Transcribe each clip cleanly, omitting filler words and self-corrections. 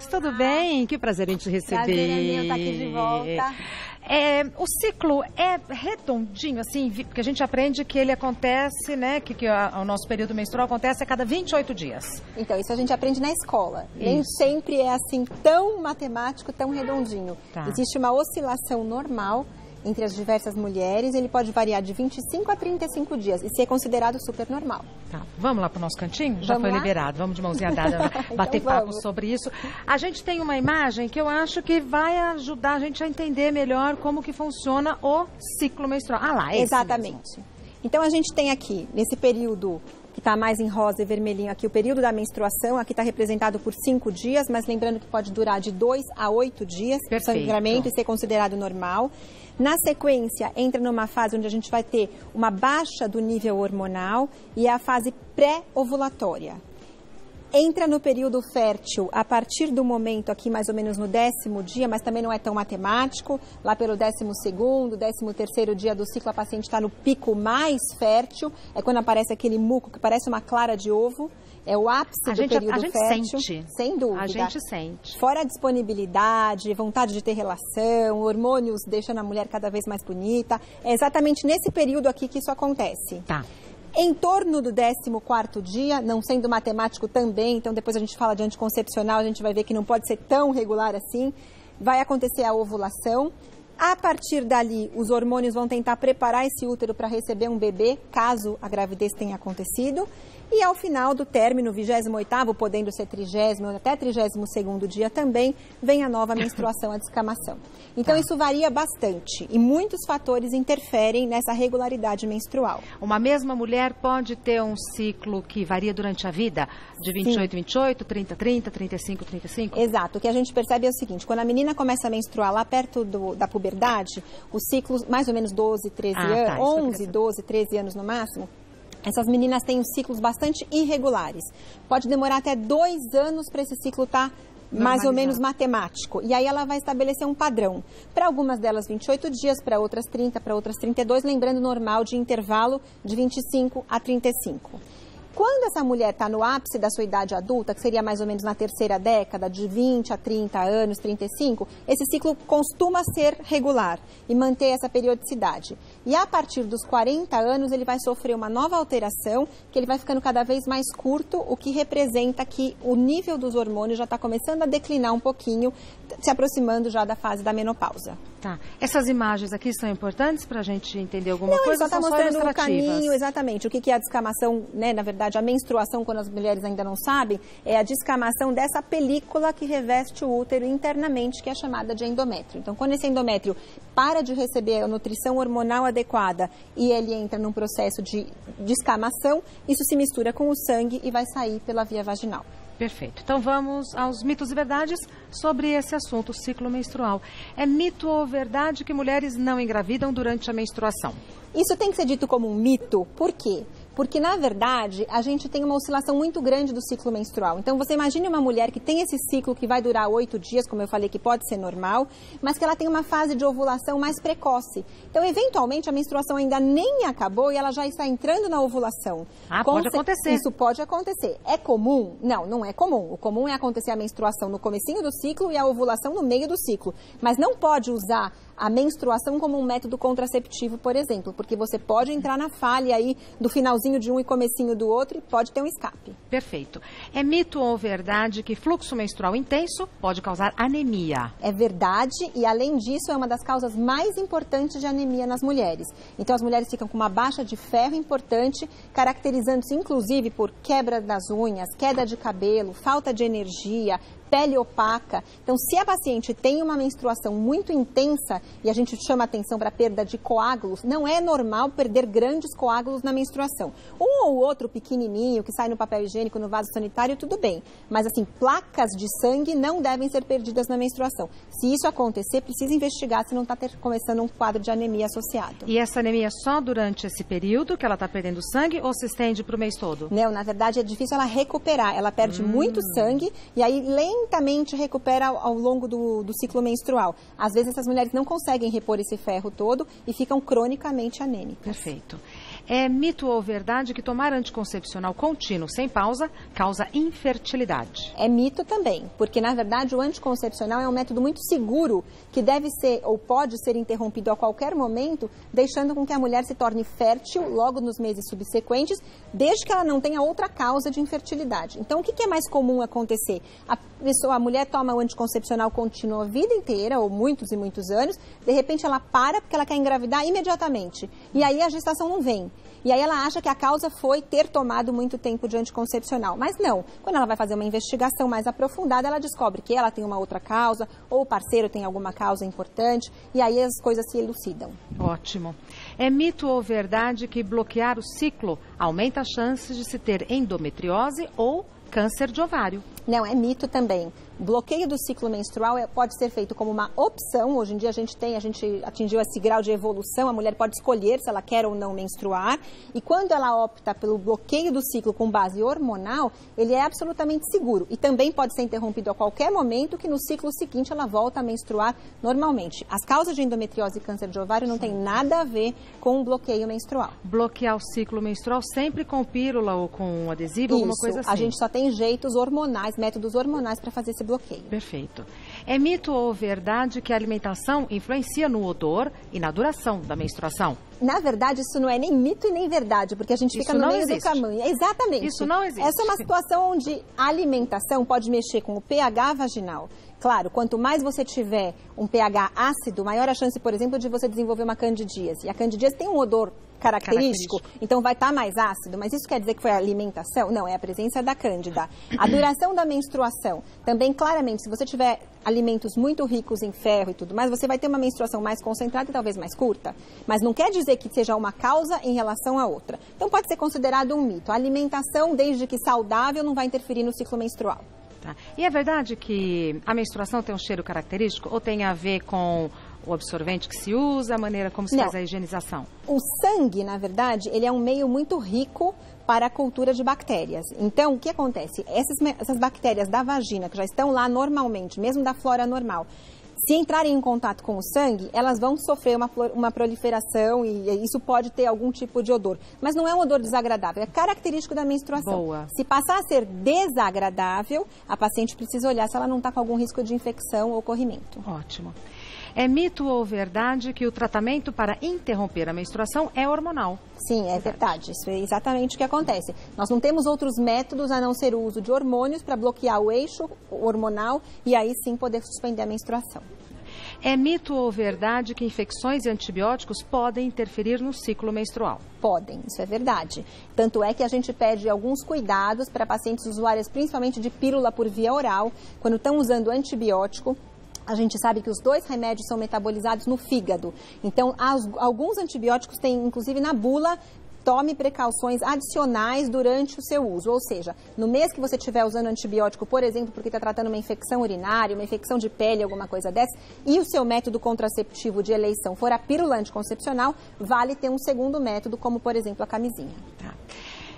Tudo bem? Que prazer em te receber. Prazer é meu estar aqui de volta. O ciclo é redondinho, assim, porque a gente aprende que ele acontece, né, que o nosso período menstrual acontece a cada 28 dias. Então, isso a gente aprende na escola. Nem sempre é assim tão matemático, tão redondinho. Tá. Existe uma oscilação normal entre as diversas mulheres, ele pode variar de 25 a 35 dias e ser considerado super normal. Tá. Vamos lá para o nosso cantinho? Já Vamos foi lá? liberado. Vamos de mãozinha dada bater Então papo vamos. sobre isso. A gente tem uma imagem que eu acho que vai ajudar a gente a entender melhor como que funciona o ciclo menstrual. Ah lá, é esse Exatamente. mesmo. Então, a gente tem aqui, nesse período que está mais em rosa e vermelhinho aqui, o período da menstruação, aqui está representado por 5 dias, mas lembrando que pode durar de 2 a 8 dias, o Perfeito. sangramento e ser considerado normal. Na sequência, entra numa fase onde a gente vai ter uma baixa do nível hormonal e é a fase pré-ovulatória. Entra no período fértil a partir do momento aqui, mais ou menos no 10º dia, mas também não é tão matemático. Lá pelo 12º, 13º dia do ciclo, a paciente está no pico mais fértil. É quando aparece aquele muco que parece uma clara de ovo. É o ápice do período fértil. Sente. Sem dúvida. A gente sente. Fora a disponibilidade, vontade de ter relação, hormônios deixando a mulher cada vez mais bonita. É exatamente nesse período aqui que isso acontece. Tá. Em torno do 14º dia, não sendo matemático também, então depois a gente fala de anticoncepcional, a gente vai ver que não pode ser tão regular assim, vai acontecer a ovulação. A partir dali, os hormônios vão tentar preparar esse útero para receber um bebê, caso a gravidez tenha acontecido. E ao final do término, 28º, podendo ser 30º ou até 32º dia também, vem a nova menstruação, a descamação. Então isso varia bastante e muitos fatores interferem nessa regularidade menstrual. Uma mesma mulher pode ter um ciclo que varia durante a vida? De 28, 28, 30, 30, 35, 35? Exato. O que a gente percebe é o seguinte, quando a menina começa a menstruar lá perto da puberdade, os ciclos, mais ou menos 12, 13 anos, 11, 12, 13 anos no máximo, essas meninas têm os ciclos bastante irregulares. Pode demorar até 2 anos para esse ciclo estar mais ou menos matemático. E aí ela vai estabelecer um padrão. Para algumas delas 28 dias, para outras 30, para outras 32, lembrando normal de intervalo de 25 a 35. Quando essa mulher está no ápice da sua idade adulta, que seria mais ou menos na terceira década, de 20 a 30 anos, 35, esse ciclo costuma ser regular e manter essa periodicidade. E a partir dos 40 anos, ele vai sofrer uma nova alteração, que ele vai ficando cada vez mais curto, o que representa que o nível dos hormônios já está começando a declinar um pouquinho, se aproximando já da fase da menopausa. Tá. Essas imagens aqui são importantes para a gente entender alguma coisa? Não, ele só está mostrando o ilustrativas? caminho, exatamente. O que é a descamação, né? Na verdade, a menstruação, quando as mulheres ainda não sabem, é a descamação dessa película que reveste o útero internamente, que é chamada de endométrio. Então, quando esse endométrio para de receber a nutrição hormonal adequada e ele entra num processo de descamação, isso se mistura com o sangue e vai sair pela via vaginal. Perfeito. Então vamos aos mitos e verdades sobre esse assunto, o ciclo menstrual. É mito ou verdade que mulheres não engravidam durante a menstruação? Isso tem que ser dito como um mito. Por quê? Porque, na verdade, a gente tem uma oscilação muito grande do ciclo menstrual. Então, você imagine uma mulher que tem esse ciclo que vai durar 8 dias, como eu falei, que pode ser normal, mas que ela tem uma fase de ovulação mais precoce. Então, eventualmente, a menstruação ainda nem acabou e ela já está entrando na ovulação. Pode acontecer. Isso pode acontecer. É comum? Não, não é comum. O comum é acontecer a menstruação no comecinho do ciclo e a ovulação no meio do ciclo. Mas não pode usar a menstruação como um método contraceptivo, por exemplo, porque você pode entrar na falha aí do finalzinho de um e comecinho do outro e pode ter um escape. Perfeito. É mito ou verdade que fluxo menstrual intenso pode causar anemia? É verdade e, além disso, é uma das causas mais importantes de anemia nas mulheres. Então, as mulheres ficam com uma baixa de ferro importante, caracterizando-se, inclusive, por quebra das unhas, queda de cabelo, falta de energia, pele opaca. Então, se a paciente tem uma menstruação muito intensa e a gente chama atenção para a perda de coágulos, não é normal perder grandes coágulos na menstruação. Um ou outro pequenininho que sai no papel higiênico, no vaso sanitário, tudo bem. Mas, assim, placas de sangue não devem ser perdidas na menstruação. Se isso acontecer, precisa investigar se não está começando um quadro de anemia associado. E essa anemia só durante esse período que ela está perdendo sangue ou se estende para o mês todo? Não, na verdade é difícil ela recuperar. Ela perde muito sangue e aí lentamente recupera ao longo do ciclo menstrual. Às vezes essas mulheres não conseguem repor esse ferro todo e ficam cronicamente anêmicas. Perfeito. É mito ou verdade que tomar anticoncepcional contínuo sem pausa causa infertilidade? É mito também, porque na verdade o anticoncepcional é um método muito seguro que deve ser ou pode ser interrompido a qualquer momento, deixando com que a mulher se torne fértil logo nos meses subsequentes, desde que ela não tenha outra causa de infertilidade. Então o que é mais comum acontecer? A mulher toma o anticoncepcional contínuo a vida inteira, ou muitos e muitos anos, de repente ela para porque ela quer engravidar imediatamente, e aí a gestação não vem. E aí ela acha que a causa foi ter tomado muito tempo de anticoncepcional. Mas não. Quando ela vai fazer uma investigação mais aprofundada, ela descobre que ela tem uma outra causa, ou o parceiro tem alguma causa importante, e aí as coisas se elucidam. Ótimo. É mito ou verdade que bloquear o ciclo aumenta as chances de se ter endometriose ou câncer de ovário? Não, é mito também. Bloqueio do ciclo menstrual pode ser feito como uma opção. Hoje em dia a gente atingiu esse grau de evolução, a mulher pode escolher se ela quer ou não menstruar. E quando ela opta pelo bloqueio do ciclo com base hormonal, ele é absolutamente seguro. E também pode ser interrompido a qualquer momento, que no ciclo seguinte ela volta a menstruar normalmente. As causas de endometriose e câncer de ovário não tem nada a ver com o bloqueio menstrual. Bloquear o ciclo menstrual sempre com pílula ou com adesivo, alguma coisa assim? A gente só tem jeitos hormonais, métodos hormonais para fazer esse bloqueio. Perfeito. É mito ou verdade que a alimentação influencia no odor e na duração da menstruação? Na verdade, isso não é nem mito e nem verdade, porque a gente fica no meio do caminho. Exatamente. Isso não existe. Essa é uma situação onde a alimentação pode mexer com o pH vaginal. Claro, quanto mais você tiver um pH ácido, maior a chance, por exemplo, de você desenvolver uma candidíase. E a candidíase tem um odor característico, então vai estar mais ácido. Mas isso quer dizer que foi a alimentação? Não, é a presença da cândida. A duração da menstruação, também claramente, se você tiver alimentos muito ricos em ferro e tudo mais, você vai ter uma menstruação mais concentrada e talvez mais curta. Mas não quer dizer que seja uma causa em relação à outra. Então pode ser considerado um mito. A alimentação, desde que saudável, não vai interferir no ciclo menstrual. Tá. E é verdade que a menstruação tem um cheiro característico ou tem a ver com o absorvente que se usa, a maneira como se faz a higienização? O sangue, na verdade, ele é um meio muito rico para a cultura de bactérias. Então, o que acontece? Essas bactérias da vagina, que já estão lá normalmente, mesmo da flora normal, se entrarem em contato com o sangue, elas vão sofrer uma proliferação e isso pode ter algum tipo de odor. Mas não é um odor desagradável, é característico da menstruação. Boa. Se passar a ser desagradável, a paciente precisa olhar se ela não está com algum risco de infecção ou corrimento. Ótimo. É mito ou verdade que o tratamento para interromper a menstruação é hormonal? Sim, é verdade. Isso é exatamente o que acontece. Nós não temos outros métodos a não ser o uso de hormônios para bloquear o eixo hormonal e aí sim poder suspender a menstruação. É mito ou verdade que infecções e antibióticos podem interferir no ciclo menstrual? Podem, isso é verdade. Tanto é que a gente pede alguns cuidados para pacientes usuárias, principalmente de pílula por via oral, quando estão usando antibiótico. A gente sabe que os dois remédios são metabolizados no fígado. Então, alguns antibióticos têm, inclusive na bula, tome precauções adicionais durante o seu uso. Ou seja, no mês que você estiver usando antibiótico, por exemplo, porque está tratando uma infecção urinária, uma infecção de pele, alguma coisa dessa, e o seu método contraceptivo de eleição for a pílula anticoncepcional, vale ter um segundo método, como, por exemplo, a camisinha. Tá.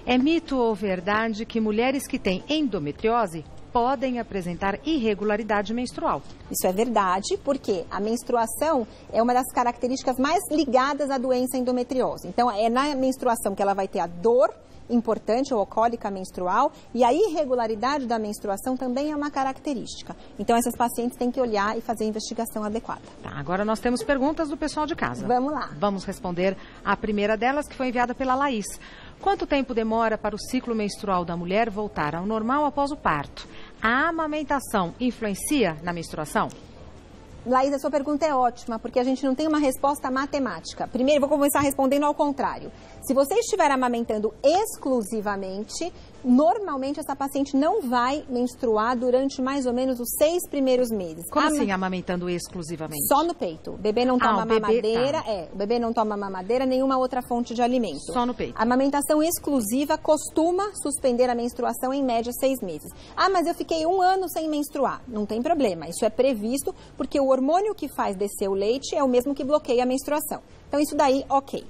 É mito ou verdade que mulheres que têm endometriose podem apresentar irregularidade menstrual? Isso é verdade, porque a menstruação é uma das características mais ligadas à doença endometriose. Então, é na menstruação que ela vai ter a dor importante, ou cólica menstrual, e a irregularidade da menstruação também é uma característica. Então, essas pacientes têm que olhar e fazer a investigação adequada. Tá, agora nós temos perguntas do pessoal de casa. Vamos lá. Vamos responder a primeira delas, que foi enviada pela Laís. Quanto tempo demora para o ciclo menstrual da mulher voltar ao normal após o parto? A amamentação influencia na menstruação? Laís, a sua pergunta é ótima, porque a gente não tem uma resposta matemática. Primeiro, vou começar respondendo ao contrário. Se você estiver amamentando exclusivamente, normalmente essa paciente não vai menstruar durante mais ou menos os 6 primeiros meses. Como assim, amamentando exclusivamente? Só no peito. O bebê não toma mamadeira, o bebê não toma mamadeira, nenhuma outra fonte de alimento. Só no peito. A amamentação exclusiva costuma suspender a menstruação em média 6 meses. Ah, mas eu fiquei 1 ano sem menstruar. Não tem problema, isso é previsto, porque o hormônio que faz descer o leite é o mesmo que bloqueia a menstruação. Então, isso daí, ok.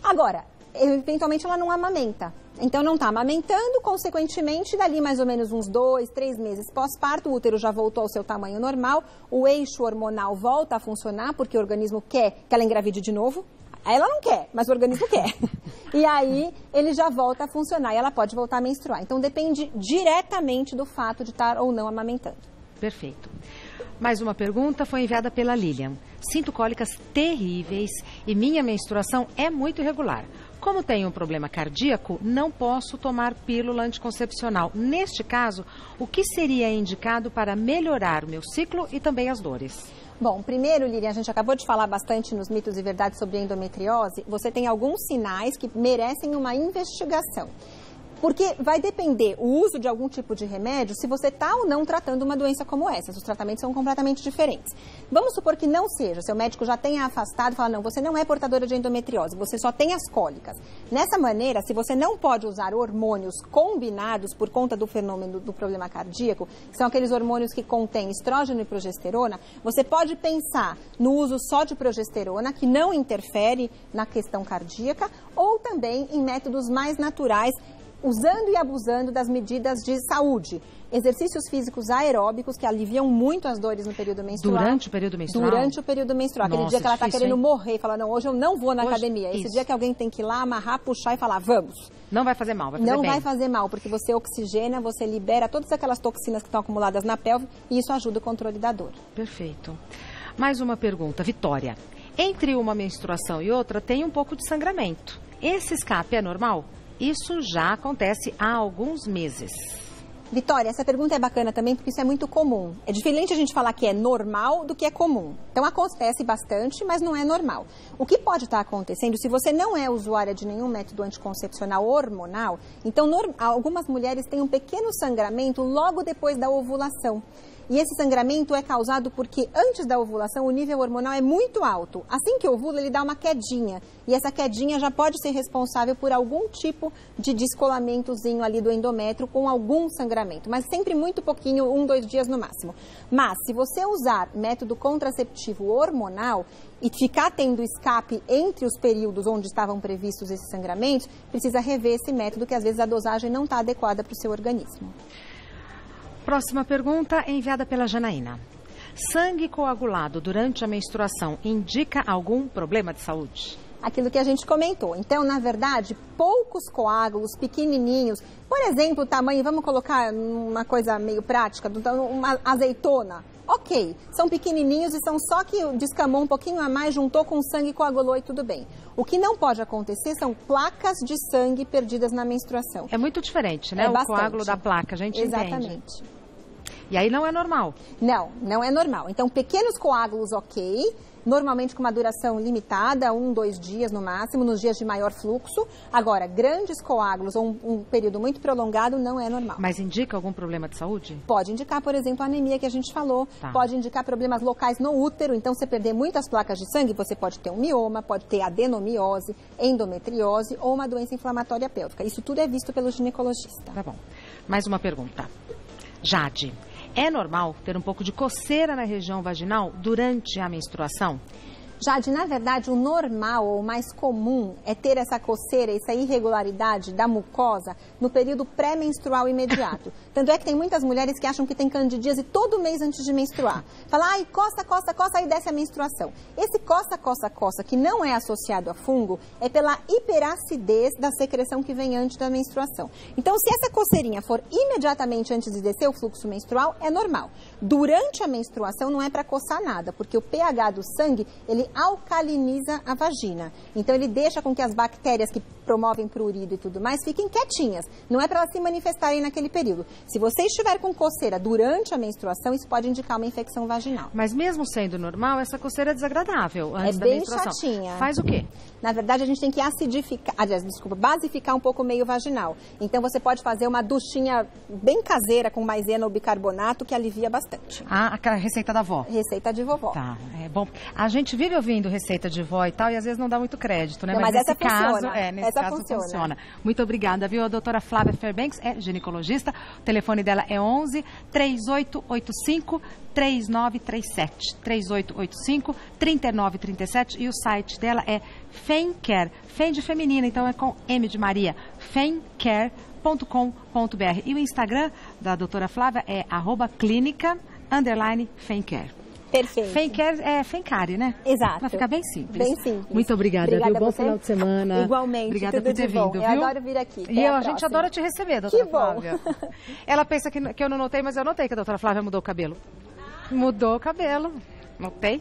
Agora, eventualmente ela não amamenta. Então, não está amamentando, consequentemente, dali mais ou menos uns 2, 3 meses pós-parto, o útero já voltou ao seu tamanho normal, o eixo hormonal volta a funcionar, porque o organismo quer que ela engravide de novo. Ela não quer, mas o organismo quer. E aí ele já volta a funcionar e ela pode voltar a menstruar. Então depende diretamente do fato de estar ou não amamentando. Perfeito. Mais uma pergunta foi enviada pela Lilian. Sinto cólicas terríveis e minha menstruação é muito irregular. Como tenho um problema cardíaco, não posso tomar pílula anticoncepcional. Neste caso, o que seria indicado para melhorar o meu ciclo e também as dores? Bom, primeiro, Lilian, a gente acabou de falar bastante nos mitos e verdades sobre endometriose. Você tem alguns sinais que merecem uma investigação. Porque vai depender o uso de algum tipo de remédio se você está ou não tratando uma doença como essa. Os tratamentos são completamente diferentes. Vamos supor que não seja, seu médico já tenha afastado e fala, não, você não é portadora de endometriose, você só tem as cólicas. Nessa maneira, se você não pode usar hormônios combinados por conta do fenômeno do problema cardíaco, que são aqueles hormônios que contêm estrógeno e progesterona, você pode pensar no uso só de progesterona, que não interfere na questão cardíaca, ou também em métodos mais naturais, usando e abusando das medidas de saúde. Exercícios físicos aeróbicos que aliviam muito as dores no período menstrual. Durante o período menstrual? Durante o período menstrual. Aquele dia que ela está querendo morrer e fala, não, hoje eu não vou na academia. Esse dia que alguém tem que ir lá, amarrar, puxar e falar, vamos. Não vai fazer mal, vai fazer bem. Não vai fazer mal, porque você oxigena, você libera todas aquelas toxinas que estão acumuladas na pelve e isso ajuda o controle da dor. Perfeito. Mais uma pergunta, Vitória. Entre uma menstruação e outra tem um pouco de sangramento. Esse escape é normal? Isso já acontece há alguns meses. Vitória, essa pergunta é bacana também porque isso é muito comum. É diferente a gente falar que é normal do que é comum. Então acontece bastante, mas não é normal. O que pode estar acontecendo, se você não é usuária de nenhum método anticoncepcional hormonal, então algumas mulheres têm um pequeno sangramento logo depois da ovulação. E esse sangramento é causado porque antes da ovulação o nível hormonal é muito alto. Assim que ovula, ele dá uma quedinha. E essa quedinha já pode ser responsável por algum tipo de descolamentozinho ali do endométrio com algum sangramento. Mas sempre muito pouquinho, 1, 2 dias no máximo. Mas se você usar método contraceptivo hormonal e ficar tendo escape entre os períodos onde estavam previstos esses sangramentos, precisa rever esse método que às vezes a dosagem não está adequada para o seu organismo. Próxima pergunta é enviada pela Janaína. Sangue coagulado durante a menstruação indica algum problema de saúde? Aquilo que a gente comentou. Então, na verdade, poucos coágulos pequenininhos, por exemplo, o tamanho, vamos colocar uma coisa meio prática, uma azeitona. Ok, são pequenininhos e são só que descamou um pouquinho a mais, juntou com sangue, coagulou e tudo bem. O que não pode acontecer são placas de sangue perdidas na menstruação. É muito diferente, né? É o bastante. Coágulo da placa, a gente Exatamente. Entende. E aí não é normal? Não, não é normal. Então, pequenos coágulos, ok, normalmente com uma duração limitada, 1, 2 dias no máximo, nos dias de maior fluxo. Agora, grandes coágulos ou um período muito prolongado não é normal. Mas indica algum problema de saúde? Pode indicar, por exemplo, a anemia que a gente falou. Tá. Pode indicar problemas locais no útero. Então, se perder muitas placas de sangue, você pode ter um mioma, pode ter adenomiose, endometriose ou uma doença inflamatória pélvica. Isso tudo é visto pelo ginecologista. Tá bom. Mais uma pergunta. Jade, é normal ter um pouco de coceira na região vaginal durante a menstruação? Jade, na verdade, o normal ou mais comum é ter essa coceira, essa irregularidade da mucosa no período pré-menstrual imediato. Tanto é que tem muitas mulheres que acham que tem candidíase todo mês antes de menstruar. Fala, ai, coça, coça, coça, aí desce a menstruação. Esse coça, coça, coça, que não é associado a fungo, é pela hiperacidez da secreção que vem antes da menstruação. Então, se essa coceirinha for imediatamente antes de descer o fluxo menstrual, é normal. Durante a menstruação não é para coçar nada, porque o pH do sangue, ele alcaliniza a vagina. Então, ele deixa com que as bactérias que promovem prurido e tudo mais fiquem quietinhas. Não é para elas se manifestarem naquele período. Se você estiver com coceira durante a menstruação, isso pode indicar uma infecção vaginal. Mas mesmo sendo normal, essa coceira é desagradável antes da menstruação. É bem chatinha. Faz o quê? Na verdade, a gente tem que basificar um pouco o meio vaginal. Então, você pode fazer uma duchinha bem caseira com maisena ou bicarbonato, que alivia bastante. Ah, aquela receita da avó. Receita de vovó. Tá, é bom. A gente vive ouvindo receita de vó e tal, e às vezes não dá muito crédito, né? Não, mas nesse essa caso, funciona. nesse caso funciona. Muito obrigada, viu? A doutora Flávia Fairbanks é ginecologista. O telefone dela é 11 3885 3937. 3885 3937. E o site dela é FemCare. Fem de feminina, então é com M de Maria. femcare.com.br. E o Instagram da doutora Flávia é @clínica_FemCare. Perfeito. Fencare, né? Exato. Vai ficar bem simples. Bem simples. Muito obrigada, viu? Bom final de semana. Igualmente. Obrigada por ter vindo, viu? Eu adoro vir aqui. E a gente adora te receber, doutora que bom. Flávia. Ela pensa que eu não notei, mas eu notei que a doutora Flávia mudou o cabelo. Mudou o cabelo. Notei.